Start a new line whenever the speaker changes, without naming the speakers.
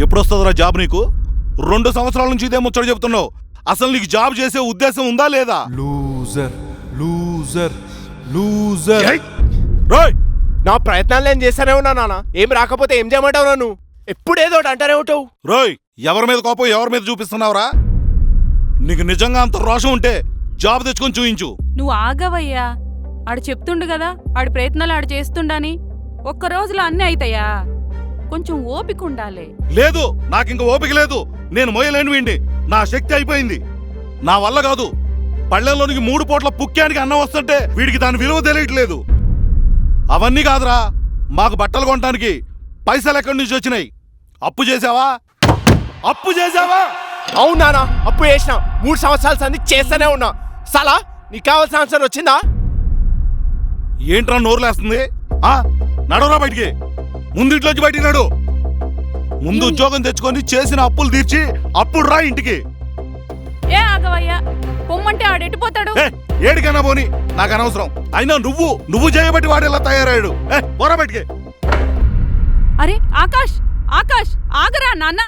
ఎప్పుడొస్తుందిరా job నీకు? 2 సంవత్సరాల నుంచి ఇదే ముచ్చట చెప్తున్నావు. అసలు నీకు జాబ్ చేసే ఉద్దేశం ఉందా లేదా?
Loser loser loser.
రోయ్,
నా ప్రయత్నాలు నేను చేస్తానే ఉన్నా నాన్న. ఏం రాకపోతే ఏం చేయమంటావు నన్ను? ఎప్పుడేదో అంటానే ఉంటావు.
రోయ్, ఎవరి మీద కోపం ఎవరి మీద చూపిస్తున్నావురా? నీకు నిజంగా అంత రోషం ఉంటే జాబ్ తెచ్చుకొని చూయించు.
నువ్వు ఆగవయ్యా. ఆడు చెప్తుండు కదా, ఆడి ప్రయత్నాలు ఆడు చేస్తుండని. ఒక్క రోజులో అన్నీ అయితాయా? కొంచెం ఓపిక ఉండాలి.
లేదు, నాకింక ఓపిక లేదు. నేను మోయలేను వీడిని. నా శక్తి అయిపోయింది. నా వల్ల కాదు. పళ్ళెంలోనికి 3 పూట్ల పుక్యానికి అన్నం వస్తుంటే వీడికి దాని విలువ తెలియట్లేదు. అవన్నీ కాదురా, మాకు బట్టలు కొనడానికి పైసలు ఎక్కడి నుంచి వచ్చినాయి? అప్పు చేసావా? అప్పు చేసావా?
అవును నాన్న, అప్పు చేసిన. 3 సంవత్సరాల సంది చేస్తూనే ఉన్నా. సలా నీకు కావాల్సిన ఆన్సర్ వచ్చిందా?
ఏంట్రా నోరులేస్తుంది? నడవరా బయటికి. ముందు ఇంట్లోంచి బయటికి నడు. ముందు ఉద్యోగం తెచ్చుకొని చేసిన అప్పులు తీర్చి అప్పుడు రా ఇంటికి.
ఏ ఆగవయ్యా, పొమ్మంటే ఆడెట్టిపోతాడు.
ఏడికైనా పోని, నాకు అనవసరం. అయినా నువ్వు చేయబట్టి వాడు ఇలా తయారయ్యాడు. పోరా బయటికి.
అరే ఆకాష్, ఆకాష్ ఆగరా నాన్న.